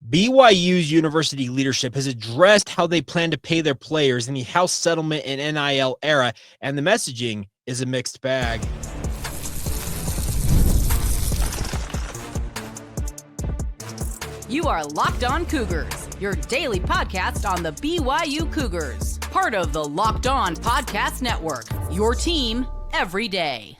BYU's university leadership has addressed how they plan to pay their players in the House settlement and NIL era, and the messaging is a mixed bag. You are Locked On Cougars, your daily podcast on the BYU Cougars, part of the Locked On Podcast Network, your team every day.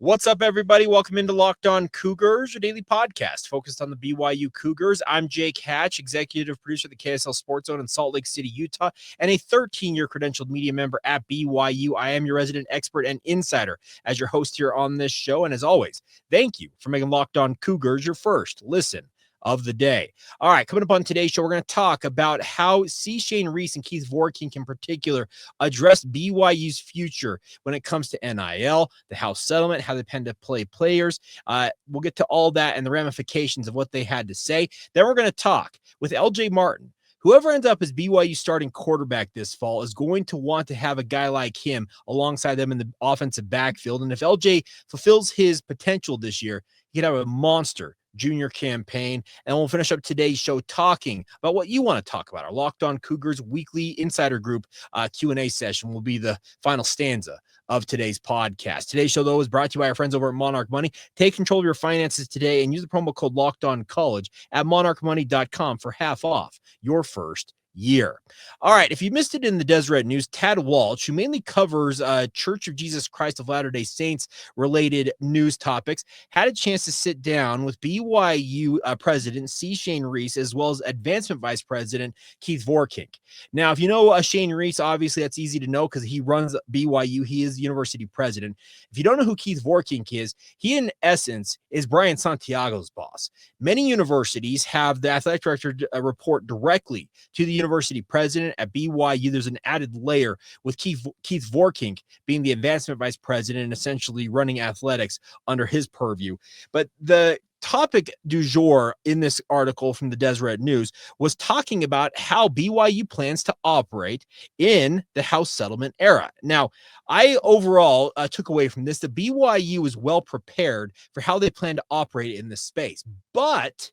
What's up, everybody? Welcome into Locked On Cougars, your daily podcast focused on the BYU Cougars. I'm Jake Hatch, executive producer of the KSL Sports Zone in Salt Lake City, Utah, and a 13-year credentialed media member at BYU. I am your resident expert and insider as your host here on this show. And as always, thank you for making Locked On Cougars your first listen of the day. All right, coming up on today's show, we're going to talk about how Reese and Keith Vorkink in particular address BYU's future when it comes to NIL, the House settlement, how they plan to play players. We'll get to all that and the ramifications of what they had to say. Then we're going to talk with LJ Martin. Whoever ends up as BYU starting quarterback this fall is going to want to have a guy like him alongside them in the offensive backfield. And if LJ fulfills his potential this year, he could have a monster junior campaign. And we'll finish up today's show talking about what you want to talk about. Our Locked On Cougars weekly insider group Q&A session will be the final stanza of today's podcast. Today's show, though, is brought to you by our friends over at Monarch Money. Take control of your finances today and use the promo code LOCKEDONCollege at monarchmoney.com for half off your first year. All right, if you missed it in the Deseret News, Tad Walsh, who mainly covers Church of Jesus Christ of Latter-day Saints related news topics, had a chance to sit down with BYU President Shane Reese, as well as Advancement Vice President Keith Vorkink. Now, if you know Shane Reese, obviously that's easy to know because he runs BYU. He is the university president. If you don't know who Keith Vorkink is, he in essence is Brian Santiago's boss. Many universities have the athletic director report directly to the university president. At BYU, there's an added layer with Keith Vorkink being the advancement vice president and essentially running athletics under his purview. But the topic du jour in this article from the Deseret News was talking about how BYU plans to operate in the House settlement era. Now, I overall took away from this that BYU is well prepared for how they plan to operate in this space. But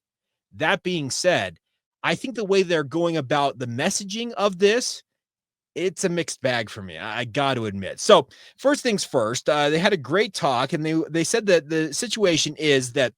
that being said, I think the way they're going about the messaging of this, it's a mixed bag for me. I got to admit. So first things first, they had a great talk, and they said that the situation is that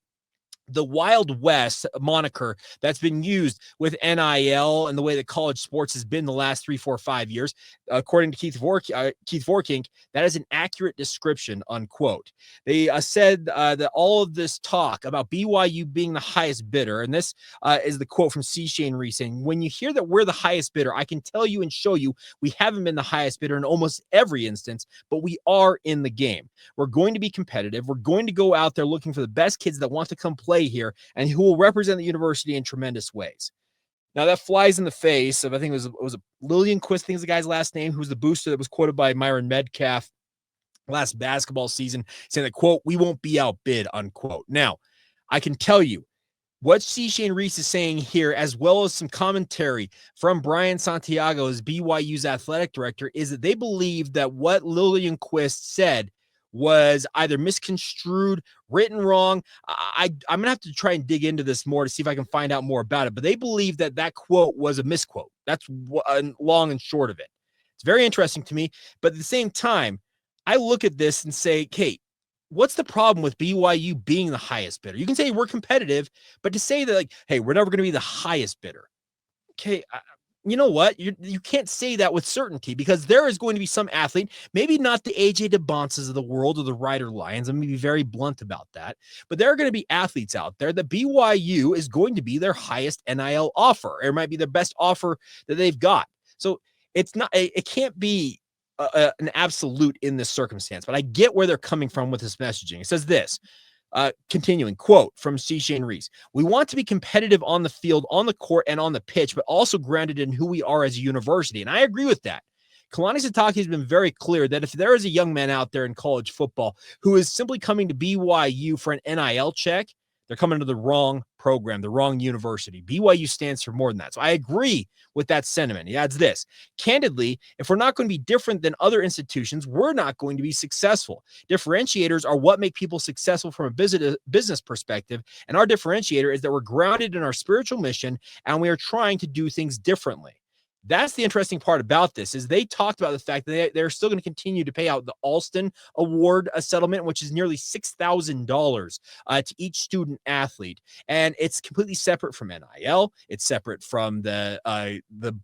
the Wild West moniker that's been used with NIL and the way that college sports has been the last 3, 4, 5 years, according to Keith Vorkink, that is an accurate description, unquote. They said that all of this talk about BYU being the highest bidder, and this is the quote from Shane Reese saying, when you hear that we're the highest bidder, I can tell you and show you we haven't been the highest bidder in almost every instance, but we are in the game. We're going to be competitive. We're going to go out there looking for the best kids that want to come play here and who will represent the university in tremendous ways. Now that flies in the face of, I think it was a Lillian Quist, I think is the guy's last name, who's the booster that was quoted by Myron Metcalf last basketball season, saying that, quote, we won't be outbid, unquote. Now, I can tell you what Shane Reese is saying here, as well as some commentary from Brian Santiago as BYU's athletic director, is that they believe that what Lillian Quist said was either misconstrued, written wrong. I'm going to have to try and dig into this more to see if I can find out more about it. But they believe that that quote was a misquote. That's long and short of it. It's very interesting to me. But at the same time, I look at this and say, Kate, what's the problem with BYU being the highest bidder? You can say we're competitive, but to say that, like, hey, we're never going to be the highest bidder. Okay, you know what? You can't say that with certainty because there is going to be some athlete, maybe not the AJ DeBonces of the world or the Ryder Lions. I'm going to be very blunt about that. But there are going to be athletes out there that BYU is going to be their highest NIL offer, or it might be their best offer that they've got. So it can't be an absolute in this circumstance, but I get where they're coming from with this messaging. It says this. Continuing, quote from Shane Reese, we want to be competitive on the field, on the court, and on the pitch, but also grounded in who we are as a university. And I agree with that. Kalani Sitake has been very clear that if there is a young man out there in college football who is simply coming to BYU for an NIL check, they're coming to the wrong program, the wrong university. BYU stands for more than that. So I agree with that sentiment. He adds this: candidly, if we're not going to be different than other institutions, we're not going to be successful. Differentiators are what make people successful from a business perspective. And our differentiator is that we're grounded in our spiritual mission and we are trying to do things differently. That's the interesting part about this, is they talked about the fact that they're still going to continue to pay out the Alston Award settlement, which is nearly $6,000 to each student athlete. And it's completely separate from NIL. It's separate from the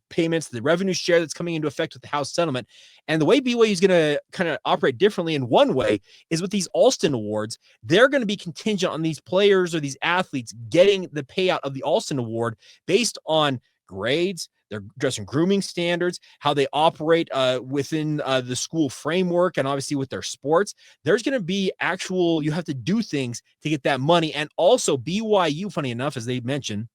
payments, the revenue share that's coming into effect with the House settlement. And the way BYU is going to kind of operate differently in one way is with these Alston Awards, they're going to be contingent on these players or these athletes getting the payout of the Alston Award based on grades, their dress and grooming standards, how they operate within the school framework, and obviously with their sports. There's going to be you have to do things to get that money. And also BYU, funny enough, as they mentioned,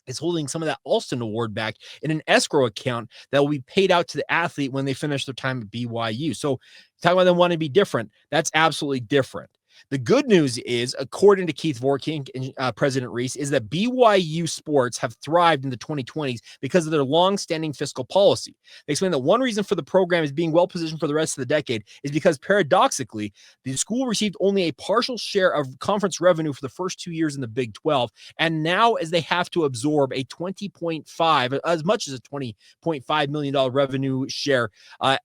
is holding some of that Alston Award back in an escrow account that will be paid out to the athlete when they finish their time at BYU. So talking about them wanting to be different, that's absolutely different. The good news is, according to Keith Vorkink and President Reese, is that BYU sports have thrived in the 2020s because of their long-standing fiscal policy. They explain that one reason for the program is being well-positioned for the rest of the decade is because, paradoxically, the school received only a partial share of conference revenue for the first 2 years in the Big 12, and now as they have to absorb a as much as a $20.5 million revenue share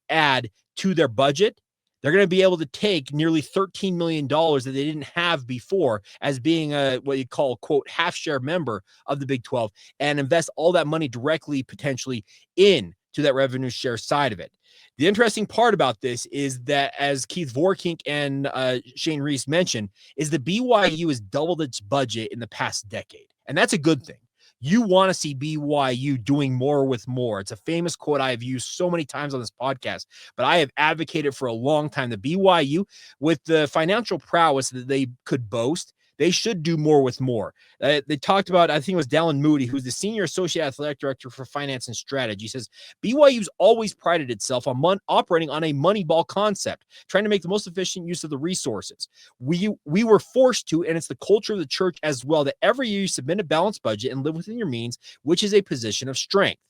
add to their budget, they're going to be able to take nearly $13 million that they didn't have before as being what you call, quote, half-share member of the Big 12, and invest all that money directly, potentially, into that revenue share side of it. The interesting part about this is that, as Keith Vorkink and Shane Reese mentioned, is the BYU has doubled its budget in the past decade, and that's a good thing. You want to see BYU doing more with more. It's a famous quote I have used so many times on this podcast, but I have advocated for a long time that BYU, with the financial prowess that they could boast, they should do more with more. They talked about, I think it was Dallin Moody, who's the Senior Associate Athletic Director for Finance and Strategy. He says, BYU's always prided itself on operating on a Moneyball concept, trying to make the most efficient use of the resources. We were forced to, and it's the culture of the church as well, that every year you submit a balanced budget and live within your means, which is a position of strength.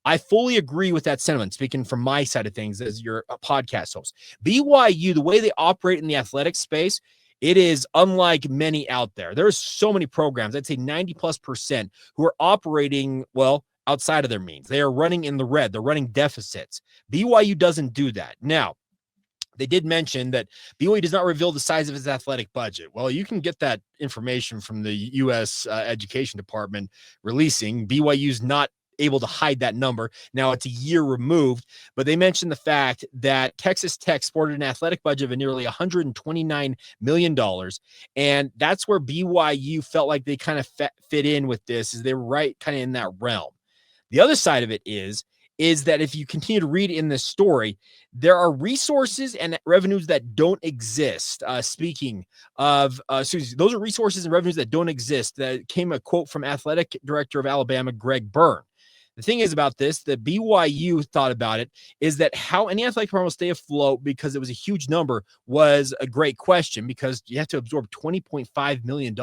I fully agree with that sentiment, speaking from my side of things as your podcast host. BYU, the way they operate in the athletic space, it is unlike many out there. There's so many programs, I'd say 90+%, who are operating, well, outside of their means. They are running in the red. They're running deficits. BYU doesn't do that. Now, they did mention that BYU does not reveal the size of its athletic budget. Well, you can get that information from the U.S. Education Department releasing. BYU's not able to hide that number. Now, it's a year removed, but they mentioned the fact that Texas Tech sported an athletic budget of nearly $129 million. And that's where BYU felt like they kind of fit in with this, is they were right kind of in that realm. The other side of it is that if you continue to read in this story, there are resources and revenues that don't exist. Speaking of, those are resources and revenues that don't exist. That came a quote from Athletic Director of Alabama, Greg Byrne. The thing is about this, that BYU thought about it, is that how any athletic program will stay afloat, because it was a huge number, was a great question, because you have to absorb $20.5 million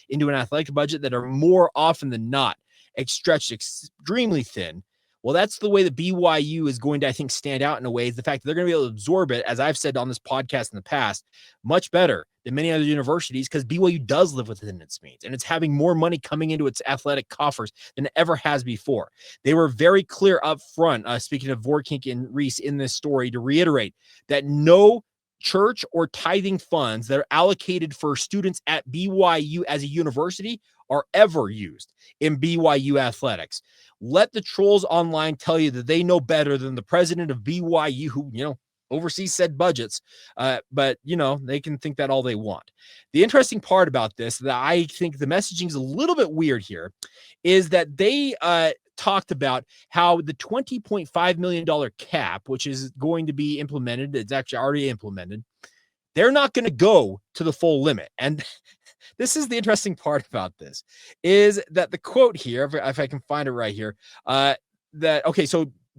into an athletic budget that are more often than not stretched extremely thin. Well, that's the way that BYU is going to, I think, stand out in a way, is the fact that they're going to be able to absorb it, as I've said on this podcast in the past, much better than many other universities, because BYU does live within its means, and it's having more money coming into its athletic coffers than it ever has before. They were very clear up front, speaking of Vorkink and Reese in this story, to reiterate that no church or tithing funds that are allocated for students at BYU as a university are ever used in BYU athletics. Let the trolls online tell you that they know better than the president of BYU, who, oversees said budgets. But, they can think that all they want. The interesting part about this, that I think the messaging is a little bit weird here, is that they talked about how the $20.5 million cap, which is going to be implemented, it's actually already implemented, they're not going to go to the full limit. And this is the interesting part about this, is that the quote here, if I can find it right here, so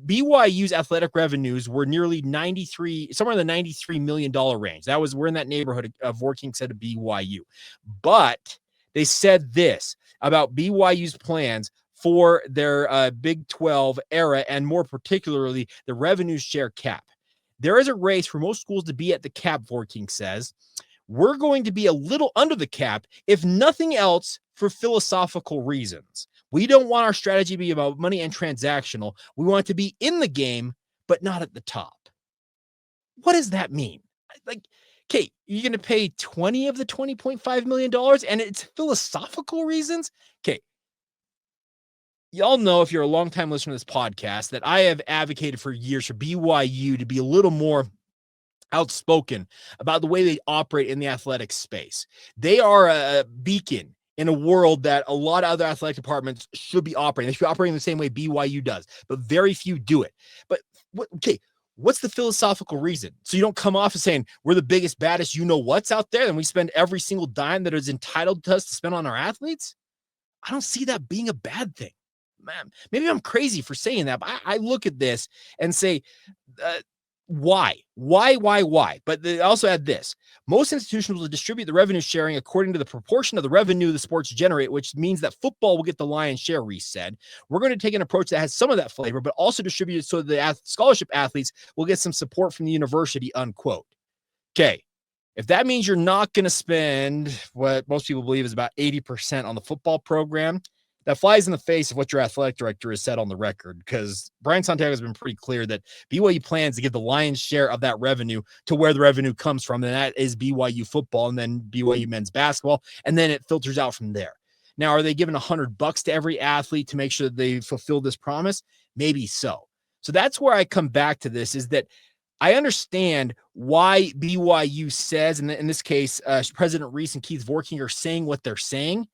BYU's athletic revenues were nearly somewhere in the $93 million range. We're in that neighborhood of Vorkink said of BYU. But They said this about BYU's plans for their Big 12 era, and more particularly the revenue share cap. There is a race for most schools to be at the cap, Vorkink says. We're going to be a little under the cap, if nothing else, for philosophical reasons. We don't want our strategy to be about money and transactional. We want it to be in the game, but not at the top. What does that mean? Like, okay, you're going to pay 20 of the $20.5 million and it's philosophical reasons? Okay. Y'all know, if you're a longtime listener to this podcast, that I have advocated for years for BYU to be a little more outspoken about the way they operate in the athletic space. They are a beacon in a world that a lot of other athletic departments should be operating. They should be operating the same way BYU does, but very few do it. But what's the philosophical reason? So you don't come off as saying we're the biggest, baddest, what's out there, and we spend every single dime that is entitled to us to spend on our athletes? I don't see that being a bad thing. Man, maybe I'm crazy for saying that, but I look at this and say, why? But they also add this. Most institutions will distribute the revenue sharing according to the proportion of the revenue the sports generate, which means that football will get the lion's share, Reese said. We're going to take an approach that has some of that flavor, but also distribute it so the scholarship athletes will get some support from the university, unquote. Okay. If that means you're not going to spend what most people believe is about 80% on the football program, that flies in the face of what your athletic director has said on the record, because Brian Santiago has been pretty clear that BYU plans to give the lion's share of that revenue to where the revenue comes from, and that is BYU football and then BYU men's basketball, and then it filters out from there. Now, are they giving $100 to every athlete to make sure that they fulfill this promise? Maybe so. So that's where I come back to this, is that I understand why BYU says, and in this case, President Reese and Keith Vorkink are saying what they're saying,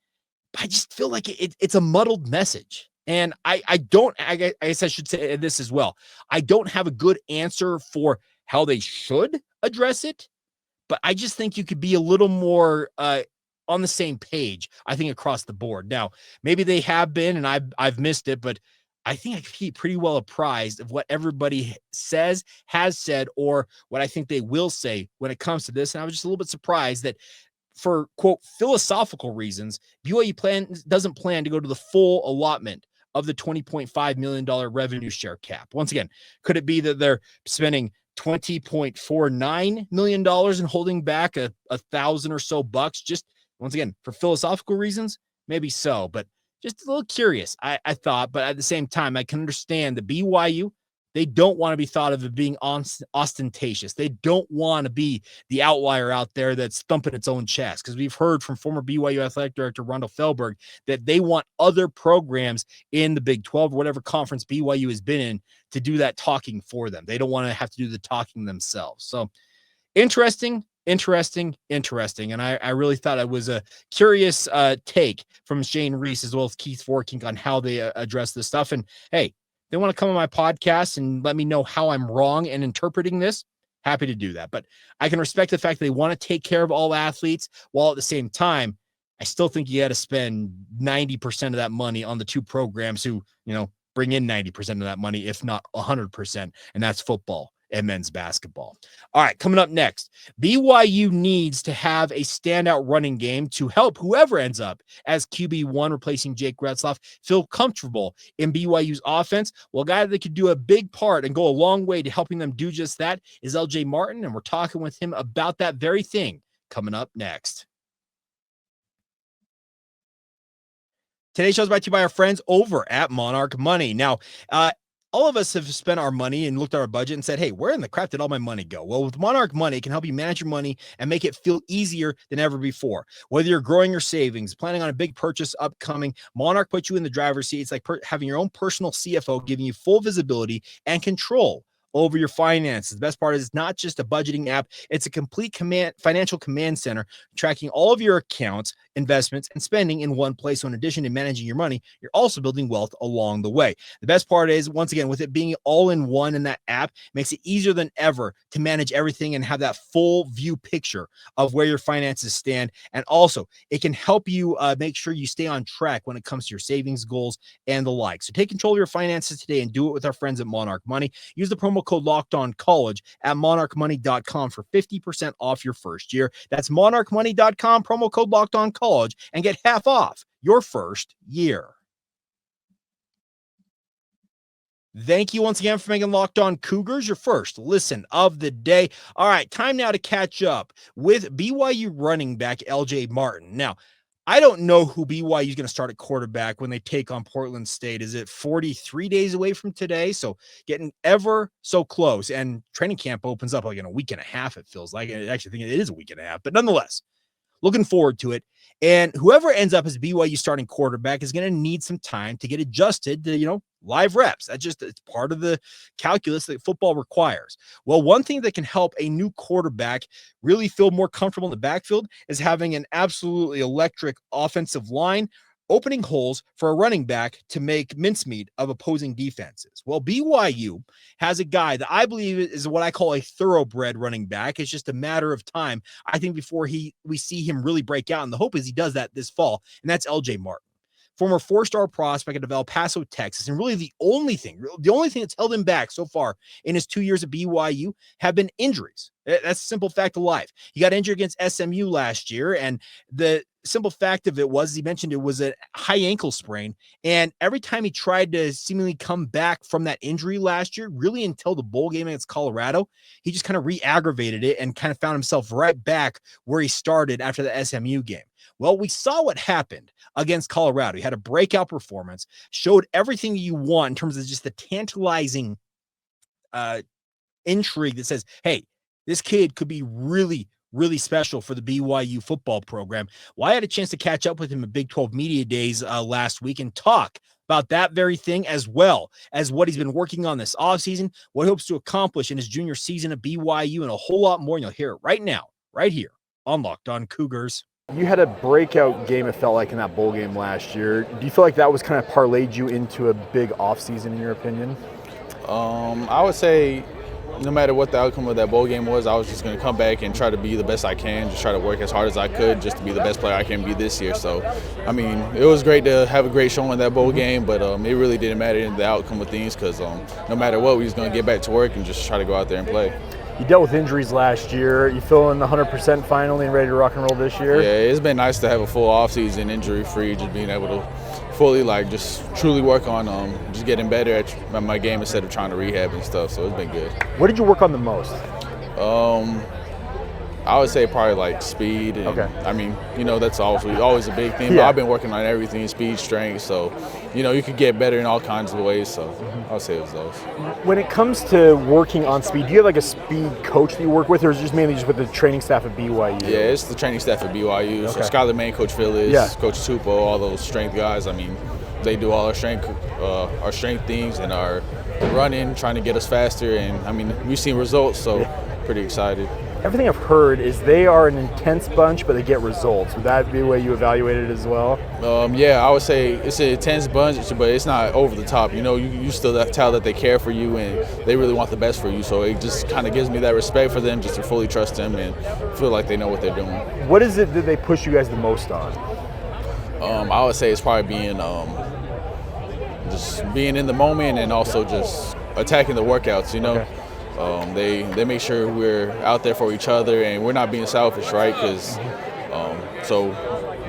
but I just feel like it's a muddled message. And I guess I should say this as well. I don't have a good answer for how they should address it, but I just think you could be a little more on the same page, I think, across the board. Now, maybe they have been, and I've missed it, but I think I can keep pretty well apprised of what everybody says, has said, or what I think they will say when it comes to this. And I was just a little bit surprised that, for quote philosophical reasons, BYU doesn't plan to go to the full allotment of the $20.5 million revenue share cap. Once again, could it be that they're spending $20.49 million and holding back a thousand or so bucks? Just once again, for philosophical reasons, maybe so, but just a little curious. I thought, but at the same time, I can understand the BYU. They don't want to be thought of as being ostentatious. They don't want to be the outlier out there that's thumping its own chest, because we've heard from former BYU athletic director Rondell Fehlberg that they want other programs in the Big 12 or whatever conference BYU has been in to do that talking for them. They don't want to have to do the talking themselves. So interesting. And I really thought it was a curious take from Shane Reese as well as Keith Vorkink on how they address this stuff. And hey, they want to come on my podcast and let me know how I'm wrong in interpreting this, happy to do that. But I can respect the fact that they want to take care of all athletes, while at the same time, I still think you got to spend 90% of that money on the two programs who, bring in 90% of that money, if not 100%, and that's football and men's basketball. All right, coming up next, BYU needs to have a standout running game to help whoever ends up as QB1 replacing Jake Retzlaff feel comfortable in BYU's offense. Well, a guy that could do a big part and go a long way to helping them do just that is LJ Martin, and we're talking with him about that very thing coming up next. Today's show is brought to you by our friends over at Monarch Money. Now, all of us have spent our money and looked at our budget and said, hey, where in the crap did all my money go? Well, with Monarch Money, it can help you manage your money and make it feel easier than ever before. Whether you're growing your savings, planning on a big purchase upcoming, Monarch puts you in the driver's seat. It's like having your own personal CFO, giving you full visibility and control over your finances. The best part is it's not just a budgeting app. It's a complete financial command center, tracking all of your accounts, investments, and spending in one place. So in addition to managing your money, you're also building wealth along the way. The best part is, once again, with it being all in one in that app, makes it easier than ever to manage everything and have that full view picture of where your finances stand. And also, it can help you make sure you stay on track when it comes to your savings goals and the like. So take control of your finances today and do it with our friends at Monarch Money. Use the promo promo code LockedOnCollege at monarchmoney.com for 50% off your first year. That's monarchmoney.com, promo code LockedOnCollege, and get half off your first year. Thank you once again for making Locked On Cougars your first listen of the day. All right, time now to catch up with BYU running back LJ Martin. Now, I don't know who BYU is going to start at quarterback when they take on Portland State. Is it 43 days away from today? So getting ever so close. And training camp opens up like in a week and a half, it feels like. I actually think it is a week and a half, but nonetheless, looking forward to it. And whoever ends up as BYU starting quarterback is going to need some time to get adjusted to, live reps. It's part of the calculus that football requires. Well, one thing that can help a new quarterback really feel more comfortable in the backfield is having an absolutely electric offensive line, opening holes for a running back to make mincemeat of opposing defenses. Well, BYU has a guy that I believe is what I call a thoroughbred running back. It's just a matter of time, I think, before we see him really break out. And the hope is he does that this fall, and that's LJ Martin. Former four-star prospect out of El Paso, Texas. And really the only thing that's held him back so far in his 2 years at BYU have been injuries. That's a simple fact of life. He got injured against SMU last year, and the simple fact of it was, he mentioned, it was a high ankle sprain. And every time he tried to seemingly come back from that injury last year, really until the bowl game against Colorado, he just kind of re-aggravated it and kind of found himself right back where he started after the SMU game. Well, we saw what happened against Colorado. He had a breakout performance, showed everything you want in terms of just the tantalizing intrigue that says, hey, this kid could be really, really special for the BYU football program. Well, I had a chance to catch up with him at Big 12 Media Days last week and talk about that very thing, as well as what he's been working on this offseason, what he hopes to accomplish in his junior season at BYU, and a whole lot more. And you'll hear it right now, right here on Locked On Cougars. You had a breakout game, it felt like, in that bowl game last year. Do you feel like that was kind of parlayed you into a big offseason, in your opinion? I would say no matter what the outcome of that bowl game was, I was just going to come back and try to be the best I can, just try to work as hard as I could just to be the best player I can be this year. So, I mean, it was great to have a great showing in that bowl game, but it really didn't matter in the outcome of things because no matter what, we was going to get back to work and just try to go out there and play. You dealt with injuries last year. You feeling 100% finally and ready to rock and roll this year? Yeah, it's been nice to have a full offseason injury-free, just being able to fully, just truly work on just getting better at my game instead of trying to rehab and stuff. So it's been good. What did you work on the most? I would say probably speed. And, okay. I mean, that's always a big thing. Yeah. But I've been working on everything, speed, strength. So, you could get better in all kinds of ways. So I would say it was those. When it comes to working on speed, do you have a speed coach that you work with, or is it just mainly just with the training staff at BYU? Yeah, it's the training staff at BYU. Okay. So Skylar Main, Coach Phillips, yeah. Coach Tupou, all those strength guys. I mean, they do all our strength things and our running, trying to get us faster. And, I mean, we've seen results, so pretty excited. Everything I've heard is they are an intense bunch, but they get results. Would that be the way you evaluate it as well? Yeah, I would say it's an intense bunch, but it's not over the top. You still tell that they care for you and they really want the best for you. So it just kind of gives me that respect for them, just to fully trust them and feel like they know what they're doing. What is it that they push you guys the most on? I would say it's probably being just being in the moment and also just attacking the workouts, Okay. They make sure we're out there for each other and we're not being selfish, right? Because so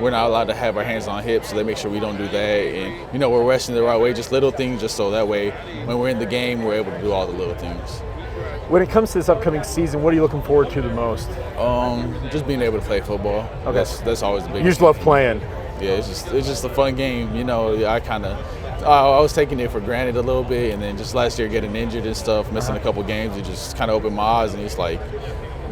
we're not allowed to have our hands on hips, so they make sure we don't do that. And, we're resting the right way, just little things, just so that way when we're in the game, we're able to do all the little things. When it comes to this upcoming season, what are you looking forward to the most? Just being able to play football. Okay. That's always the biggest. You just love playing. Yeah, it's just a fun game. I was taking it for granted a little bit, and then just last year getting injured and stuff, missing a couple games, it just kind of opened my eyes, and it's like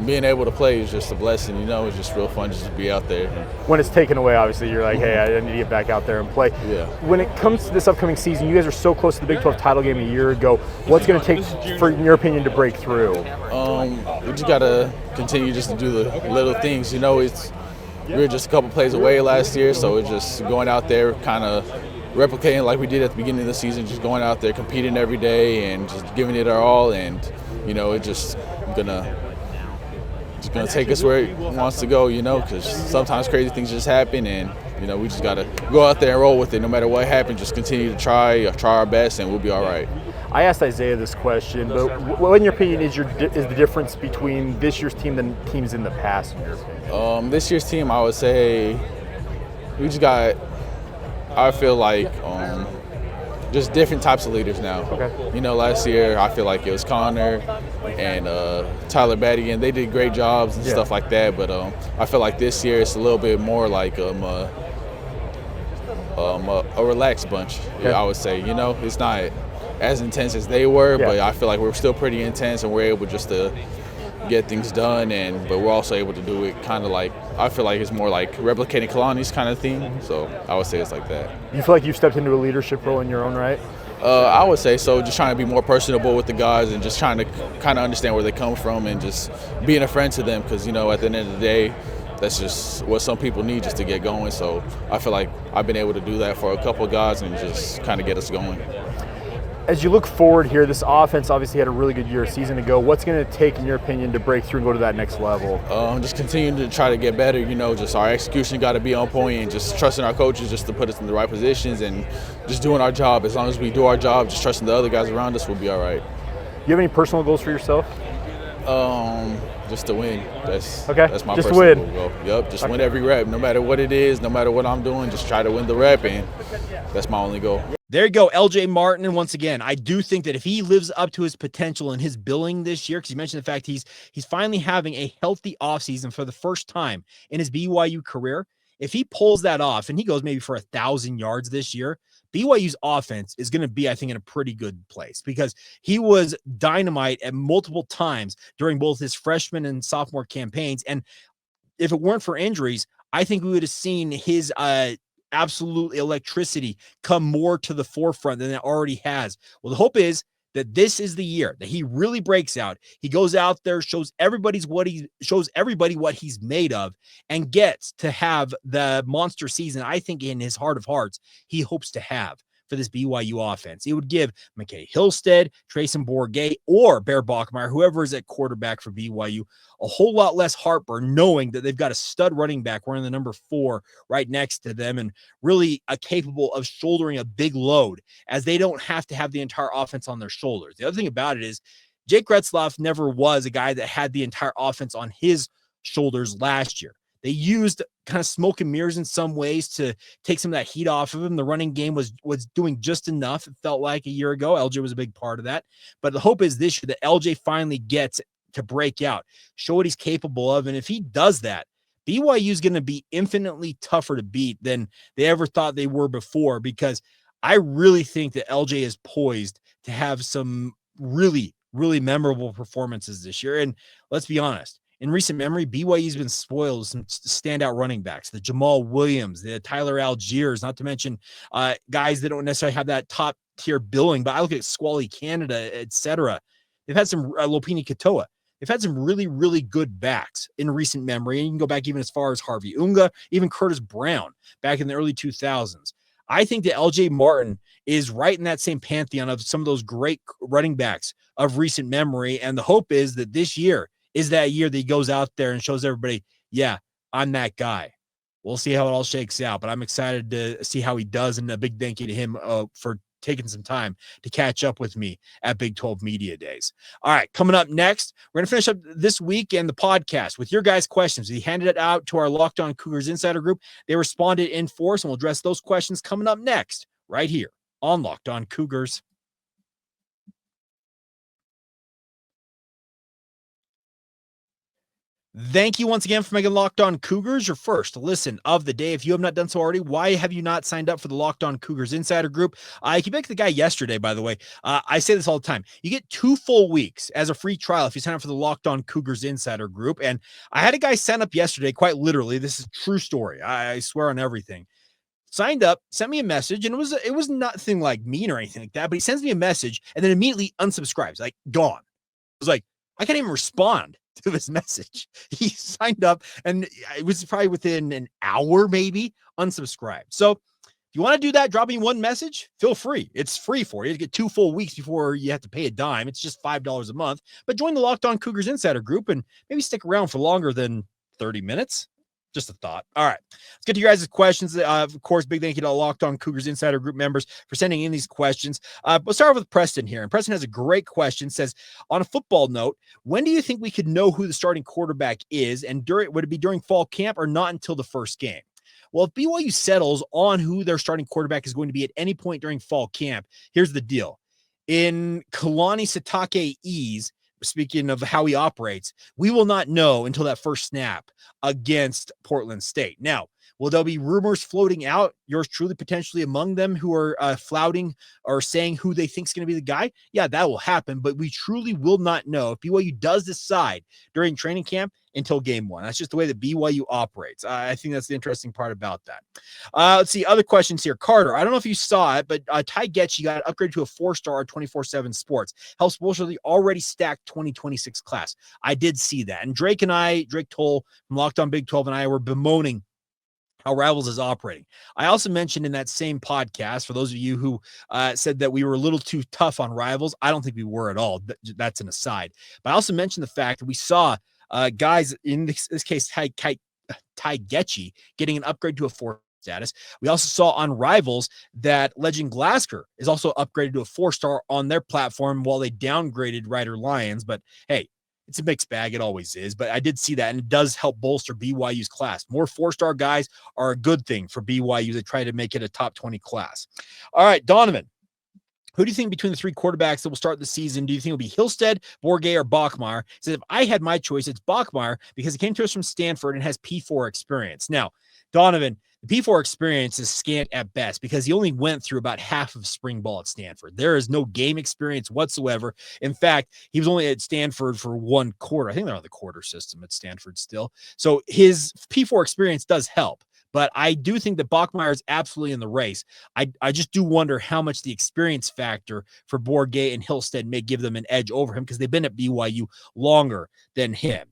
being able to play is just a blessing. It's just real fun just to be out there. When it's taken away, obviously, you're like, hey, I need to get back out there and play. Yeah. When it comes to this upcoming season, you guys are so close to the Big 12 title game a year ago. What's going to take, in your opinion, to break through? We just got to continue just to do the little things. We were just a couple plays away last year, so it's just going out there kind of replicating like we did at the beginning of the season, just going out there, competing every day and just giving it our all. And, it's just gonna take us where it wants to go, because sometimes crazy things just happen, and, we just got to go out there and roll with it. No matter what happens, just continue to try our best, and we'll be all right. I asked Isaiah this question, but what, in your opinion, is the difference between this year's team than teams in the past, in your opinion? This year's team, I would say, we just got, I feel like, just different types of leaders now. Okay. You know, last year I feel like it was Connor and Tyler Batty, and they did great jobs and stuff like that. But I feel like this year it's a little bit more like a relaxed bunch. Okay. I would say. You know, it's not as intense as they were, but I feel like we're still pretty intense, and we're able just to get things done, but we're also able to do it kind of like, I feel like it's more like replicating Kalani's kind of thing. So I would say it's like that. You feel like you've stepped into a leadership role in your own right? I would say so. Just trying to be more personable with the guys and just trying to kind of understand where they come from and just being a friend to them, because, you know, at the end of the day, that's just what some people need just to get going. So I feel like I've been able to do that for a couple of guys and just kind of get us going. As you look forward here, this offense obviously had a really good year a season ago. What's going to take, in your opinion, to break through and go to that next level? Just continuing to try to get better. You know, just our execution got to be on point, and just trusting our coaches just to put us in the right positions and just doing our job. As long as we do our job, just trusting the other guys around us, we'll be all right. Do you have any personal goals for yourself? Just to win. That's my just personal win. goal. Yep, just win every rep, no matter what it is, no matter what I'm doing. Just try to win the rep, and that's my only goal. There you go, LJ Martin. And once again, I do think that if he lives up to his potential and his billing this year, because you mentioned the fact he's finally having a healthy offseason for the first time in his BYU career. If he pulls that off and he goes maybe for 1,000 yards this year, BYU's offense is going to be, I think, in a pretty good place, because he was dynamite at multiple times during both his freshman and sophomore campaigns. And if it weren't for injuries, I think we would have seen his absolute electricity come more to the forefront than it already has. Well, the hope is that this is the year that he really breaks out. He goes out there, shows everybody what he's made of, and gets to have the monster season, I think, in his heart of hearts, he hopes to have for this BYU offense. It would give McKay Hillstead, Trayson Bourget, or Bear Bachmeyer, whoever is at quarterback for BYU, a whole lot less heartburn knowing that they've got a stud running back wearing the number 4 right next to them, and really capable of shouldering a big load, as they don't have to have the entire offense on their shoulders. The other thing about it is Jake Retzlaff never was a guy that had the entire offense on his shoulders last year. They used kind of smoke and mirrors in some ways to take some of that heat off of him. The running game was doing just enough, it felt like, a year ago. LJ was a big part of that. But the hope is this year that LJ finally gets to break out, show what he's capable of. And if he does that, BYU is going to be infinitely tougher to beat than they ever thought they were before, because I really think that LJ is poised to have some really, really memorable performances this year. And let's be honest, in recent memory, BYU's been spoiled with some standout running backs, the Jamal Williams, the Tyler Algiers, not to mention guys that don't necessarily have that top tier billing, but I look at Squally Canada, etc. They've had some Lopini Katoa. They've had some really, really good backs in recent memory. And you can go back even as far as Harvey Unga, even Curtis Brown back in the early 2000s. I think that LJ Martin is right in that same pantheon of some of those great running backs of recent memory. And the hope is that this year is that year that he goes out there and shows everybody, yeah, I'm that guy. We'll see how it all shakes out, but I'm excited to see how he does. And a big thank you to him for taking some time to catch up with me at Big 12 Media Days. All right, coming up next, we're going to finish up this week and the podcast with your guys' questions. We handed it out to our Locked On Cougars Insider group. They responded in force, and we'll address those questions coming up next, right here on Locked On Cougars. Thank you once again for making Locked On Cougars your first listen of the day. If you have not done so already, why have you not signed up for the Locked On Cougars Insider Group? I came back to the guy yesterday, by the way. I say this all the time. You get 2 full weeks as a free trial if you sign up for the Locked On Cougars Insider Group. And I had a guy sign up yesterday, quite literally. This is a true story. I swear on everything. Signed up, sent me a message, and it was nothing like mean or anything like that, but he sends me a message and then immediately unsubscribes, like gone. I was like, I can't even respond to this message. He signed up and it was probably within an hour, maybe, unsubscribed. So if you want to do that, drop me one message, feel free. It's free for you to get 2 full weeks before you have to pay a dime. It's just $5 a month, but join the Locked On Cougars Insider Group and maybe stick around for longer than 30 minutes. Just a thought. All right. Let's get to your guys' questions. Of course, big thank you to Locked On Cougars Insider Group members for sending in these questions. We'll start with Preston here. And Preston has a great question. Says, on a football note, when do you think we could know who the starting quarterback is? And would it be during fall camp or not until the first game? Well, if BYU settles on who their starting quarterback is going to be at any point during fall camp, here's the deal. In Kalani Sitake's, speaking of how he operates, we will not know until that first snap against Portland State. Now, will there be rumors floating out, yours truly potentially among them, who are flouting or saying who they think is going to be the guy? Yeah, that will happen, but we truly will not know if BYU does decide during training camp until game one. That's just the way that BYU operates. I think that's the interesting part about that. Let's see, other questions here. Carter, I don't know if you saw it, but Ty Getchie got upgraded to a 4-star at 24/7 Sports. Helps bolster the already stacked 2026 class. I did see that. And Drake Toll from Locked On Big 12 and I were bemoaning how Rivals is operating. I also mentioned in that same podcast, for those of you who said that we were a little too tough on Rivals, I don't think we were at all. That's an aside. But I also mentioned the fact that we saw guys, in this case, Ty Getchie, getting an upgrade to a 4 status. We also saw on Rivals that Legend Glasgow is also upgraded to a 4-star on their platform while they downgraded Ryder Lions. But hey, it's a mixed bag. It always is. But I did see that, and it does help bolster BYU's class. More 4-star guys are a good thing for BYU. They try to make it a top 20 class. All right, Donovan. Who do you think between the 3 quarterbacks that will start the season, do you think it'll be Hillstead, Bourget, or Bachmeier? He said, if I had my choice, it's Bachmeier because he came to us from Stanford and has P4 experience. Now, Donovan, the P4 experience is scant at best because he only went through about half of spring ball at Stanford. There is no game experience whatsoever. In fact, he was only at Stanford for 1 quarter. I think they're on the quarter system at Stanford still. So his P4 experience does help. But I do think that Bachmeier is absolutely in the race. I just do wonder how much the experience factor for Bourget and Hillstead may give them an edge over him because they've been at BYU longer than him.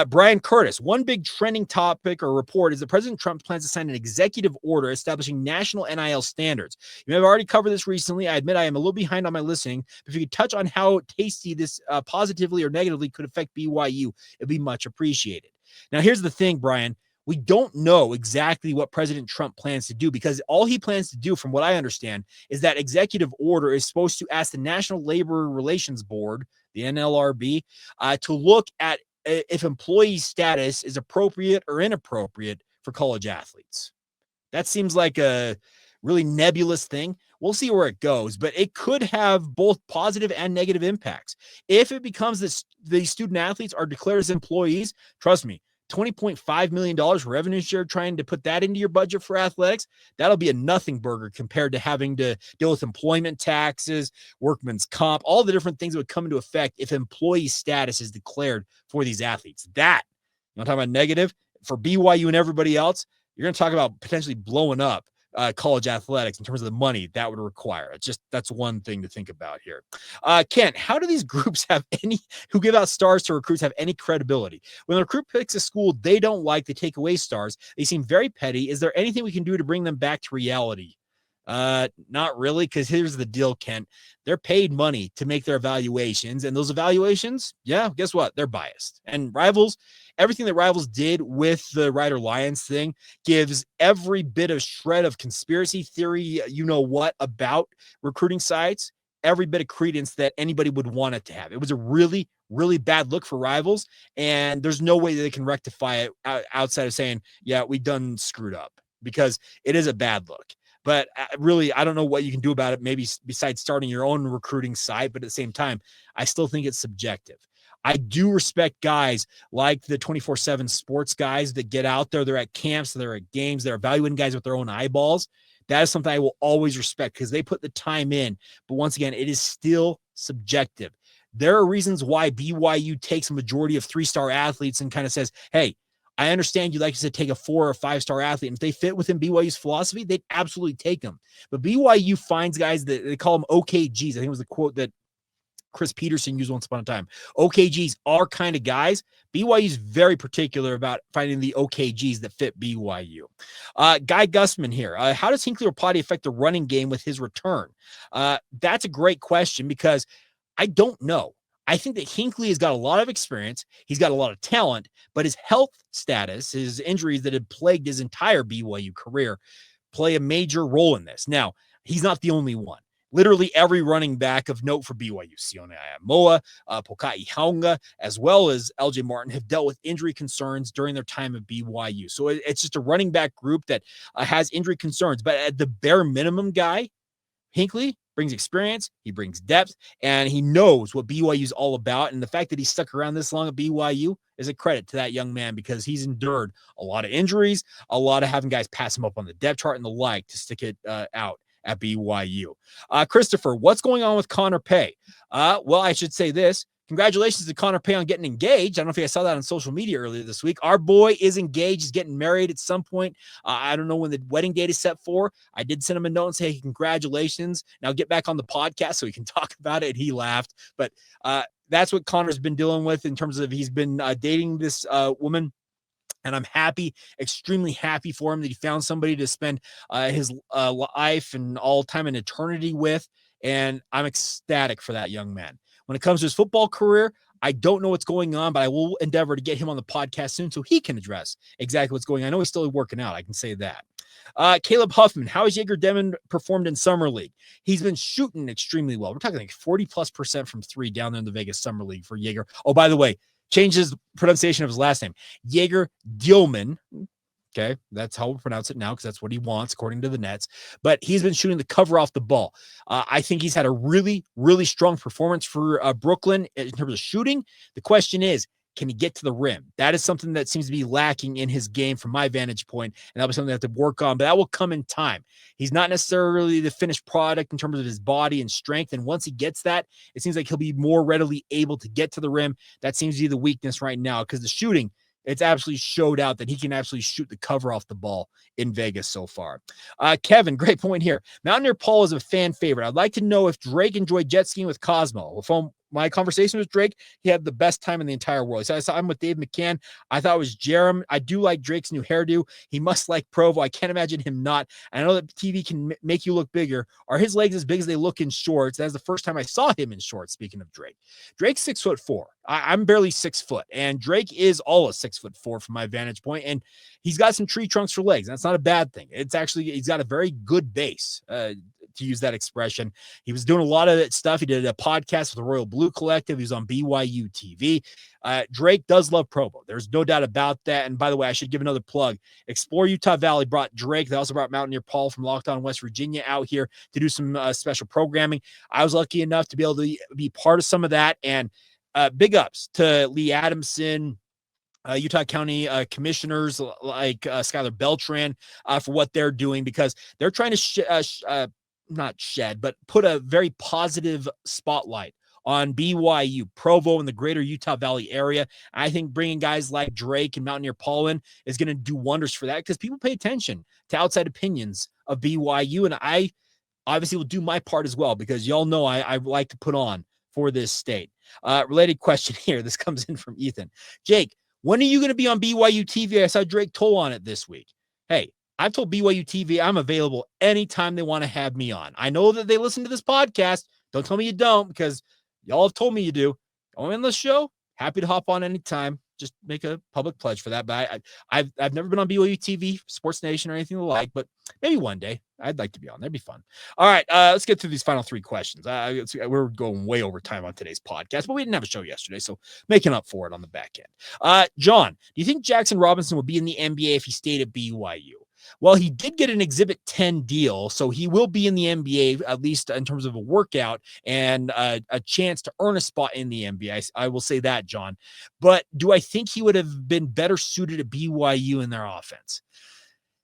Brian Curtis, one big trending topic or report is that President Trump plans to sign an executive order establishing national NIL standards. You may have already covered this recently. I admit I am a little behind on my listening. But if you could touch on how tasty this positively or negatively could affect BYU, it'd be much appreciated. Now, here's the thing, Brian. We don't know exactly what President Trump plans to do because all he plans to do, from what I understand, is that executive order is supposed to ask the National Labor Relations Board, the NLRB, to look at if employee status is appropriate or inappropriate for college athletes. That seems like a really nebulous thing. We'll see where it goes, but it could have both positive and negative impacts. If it becomes this, the student athletes are declared as employees, trust me, $20.5 million revenue share, trying to put that into your budget for athletics, that'll be a nothing burger compared to having to deal with employment taxes, workman's comp, all the different things that would come into effect if employee status is declared for these athletes. That, you want to talk about negative? For BYU and everybody else, you're going to talk about potentially blowing up college athletics in terms of the money that would require. It's just, that's one thing to think about here. Kent, how do these groups who give out stars to recruits have any credibility? When a recruit picks a school they don't like, they take away stars. They seem very petty. Is there anything we can do to bring them back to reality? Not really, because here's the deal, Kent. They're paid money to make their evaluations, and those evaluations, yeah, guess what? They're biased. And Rivals, everything that Rivals did with the Ryder Lions thing gives every bit of shred of conspiracy theory, you know what, about recruiting sites, every bit of credence that anybody would want it to have. It was a really, really bad look for Rivals, and there's no way that they can rectify it outside of saying, yeah, we done screwed up, because it is a bad look. But really, I don't know what you can do about it, maybe besides starting your own recruiting site. But at the same time, I still think it's subjective. I do respect guys like the 24/7 sports guys that get out there. They're at camps, they're at games, they're evaluating guys with their own eyeballs. That is something I will always respect because they put the time in. But once again, it is still subjective. There are reasons why BYU takes a majority of 3-star athletes and kind of says, hey, I understand you like to take a 4 or 5-star athlete. And if they fit within BYU's philosophy, they'd absolutely take them. But BYU finds guys that they call them OKGs. I think it was the quote that Chris Peterson used once upon a time. OKGs are kind of guys. BYU is very particular about finding the OKGs that fit BYU. Guy Gusman here. How does Hinckley or Potty affect the running game with his return? That's a great question because I don't know. I think that Hinckley has got a lot of experience. He's got a lot of talent, but his health status, his injuries that had plagued his entire BYU career, play a major role in this. Now, he's not the only one. Literally every running back of note for BYU, Sione Ayamoa, Pokai Haunga, as well as LJ Martin, have dealt with injury concerns during their time at BYU. So it's just a running back group that has injury concerns. But at the bare minimum, guy, Hinckley brings experience, he brings depth, and he knows what BYU is all about. And the fact that he stuck around this long at BYU is a credit to that young man because he's endured a lot of injuries, a lot of having guys pass him up on the depth chart and the like to stick it out at BYU. Christopher, what's going on with Connor Pay? Well, I should say this. Congratulations to Connor Pay on getting engaged. I don't know if you guys saw that on social media earlier this week. Our boy is engaged. He's getting married at some point. I don't know when the wedding date is set for. I did send him a note and say, hey, congratulations. Now get back on the podcast so we can talk about it. He laughed. But that's what Connor's been dealing with in terms of he's been dating this woman. And I'm happy, extremely happy for him that he found somebody to spend his life and all time and eternity with. And I'm ecstatic for that young man. When it comes to his football career, I don't know what's going on, but I will endeavor to get him on the podcast soon so he can address exactly what's going on. I know he's still working out. I can say that. Caleb Huffman, how has Jaeger Demon performed in Summer League? He's been shooting extremely well. We're talking like 40+% from three down there in the Vegas Summer League for Jaeger. Oh, by the way, changes the pronunciation of his last name. Jaeger Dielman. Okay, that's how we'll pronounce it now because that's what he wants, according to the Nets. But he's been shooting the cover off the ball. I think he's had a really, really strong performance for Brooklyn in terms of shooting. The question is, can he get to the rim? That is something that seems to be lacking in his game from my vantage point, and that was something they have to work on, but that will come in time. He's not necessarily the finished product in terms of his body and strength, and once he gets that, it seems like he'll be more readily able to get to the rim. That seems to be the weakness right now because the shooting, it's absolutely showed out that he can absolutely shoot the cover off the ball in Vegas so far. Kevin, great point here. Mountaineer Paul is a fan favorite. I'd like to know if Drake enjoyed jet skiing with Cosmo. From my conversation with Drake, he had the best time in the entire world. So I saw him with Dave McCann. I thought it was Jerem. I do like Drake's new hairdo. He must like Provo. I can't imagine him not. I know that TV can make you look bigger. Are his legs as big as they look in shorts? That's the first time I saw him in shorts, speaking of Drake. Drake's 6'4". I'm barely 6 foot, and Drake is all of 6'4" from my vantage point, and he's got some tree trunks for legs. That's not a bad thing. It's actually, he's got a very good base, to use that expression. He was doing a lot of that stuff. He did a podcast with the Royal Blue Collective. He was on BYU TV. Drake does love Provo. There's no doubt about that. And by the way, I should give another plug. Explore Utah Valley brought Drake. They also brought Mountaineer Paul from Locked On West Virginia out here to do some special programming. I was lucky enough to be able to be part of some of that. And big ups to Lee Adamson, Utah County commissioners like Skylar Beltran for what they're doing, because they're trying to not shed, but put a very positive spotlight on BYU, Provo, and the greater Utah Valley area. I think bringing guys like Drake and Mountaineer Paul in is going to do wonders for that because people pay attention to outside opinions of BYU, and I obviously will do my part as well because y'all know I like to put on for this state. Related question here. This comes in from Ethan. Jake, when are you going to be on BYU TV? I saw Drake Toll on it this week. Hey, I've told BYU TV I'm available anytime they want to have me on. I know that they listen to this podcast. Don't tell me you don't, because y'all have told me you do. Go on this show. Happy to hop on anytime. Just make a public pledge for that. But I've never been on BYU TV, Sports Nation, or anything like. But maybe one day I'd like to be on. That'd be fun. All right, let's get through these final three questions. We're going way over time on today's podcast, but we didn't have a show yesterday, so making up for it on the back end. John, do you think Jackson Robinson would be in the NBA if he stayed at BYU? Well, he did get an Exhibit 10 deal, so he will be in the NBA, at least in terms of a workout and a chance to earn a spot in the NBA. I will say that, John. But do I think he would have been better suited at BYU in their offense?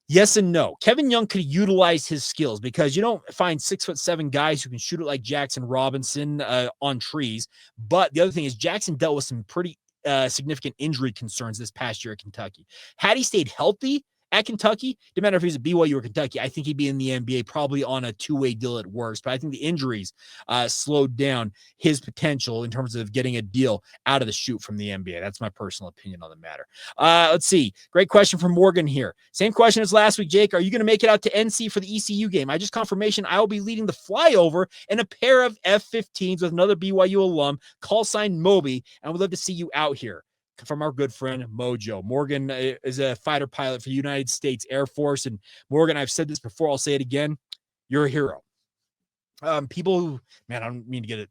Yes and no. Kevin Young could utilize his skills because you don't find 6'7" guys who can shoot it like Jackson Robinson on trees. But the other thing is Jackson dealt with some pretty significant injury concerns this past year at Kentucky. Had he stayed healthy At Kentucky, didn't matter if he was at BYU or Kentucky, I think he'd be in the NBA probably on a two-way deal at worst. But I think the injuries slowed down his potential in terms of getting a deal out of the chute from the NBA. That's my personal opinion on the matter. Let's see. Great question from Morgan here. Same question as last week, Jake. Are you going to make it out to NC for the ECU game? I just confirmation I will be leading the flyover in a pair of F-15s with another BYU alum, call sign Moby, and we'd love to see you out here. From our good friend Mojo. Morgan is a fighter pilot for the United States Air Force. And Morgan, I've said this before, I'll say it again. You're a hero. People who, man, I don't mean to get it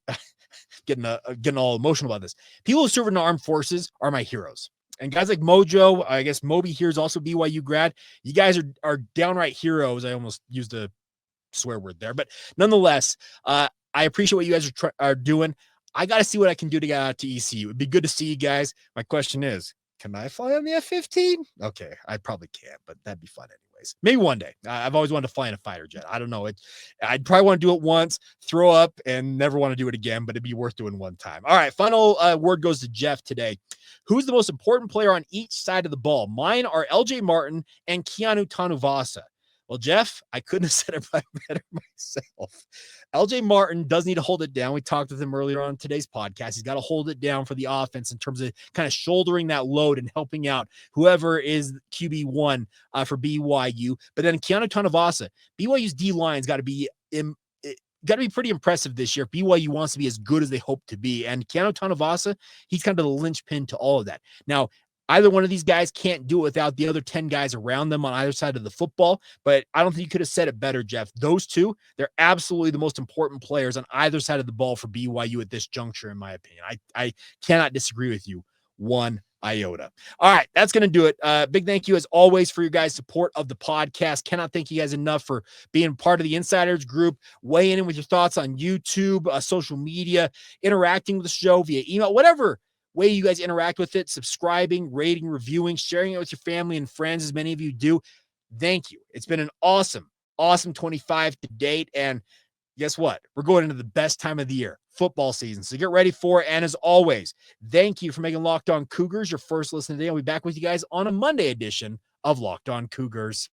getting all emotional about this. People who serve in the armed forces are my heroes. And guys like Mojo, I guess Moby here is also BYU grad. You guys are downright heroes. I almost used a swear word there, but nonetheless, I appreciate what you guys are doing. I got to see what I can do to get out to ECU. It'd be good to see you guys. My question is, can I fly on the F-15? Okay, I probably can't, but that'd be fun anyways. Maybe one day. I've always wanted to fly in a fighter jet. I don't know. I'd probably want to do it once, throw up, and never want to do it again, but it'd be worth doing one time. All right, final word goes to Jeff today. Who's the most important player on each side of the ball? Mine are LJ Martin and Keanu Tanuvasa. Well, Jeff, I couldn't have said it better myself. LJ Martin does need to hold it down. We talked with him earlier on today's podcast. He's got to hold it down for the offense in terms of kind of shouldering that load and helping out whoever is QB1 for BYU. But then Keanu Tanuvasa, BYU's D-line's got to be pretty impressive this year. BYU wants to be as good as they hope to be. And Keanu Tanuvasa, he's kind of the linchpin to all of that. Now, either one of these guys can't do it without the other 10 guys around them on either side of the football, but I don't think you could have said it better, Jeff. Those two, they're absolutely the most important players on either side of the ball for BYU at this juncture, in my opinion. I cannot disagree with you one iota. All right, that's going to do it. Big thank you, as always, for your guys' support of the podcast. Cannot thank you guys enough for being part of the Insiders group, weighing in with your thoughts on YouTube, social media, interacting with the show via email, whatever way you guys interact with it, subscribing, rating, reviewing, sharing it with your family and friends, as many of you do. Thank you. It's been an awesome 25 to date. And guess what? We're going into the best time of the year, football season. So get ready for it. And as always, thank you for making Locked On Cougars your first listen today. I'll be back with you guys on a Monday edition of Locked On Cougars.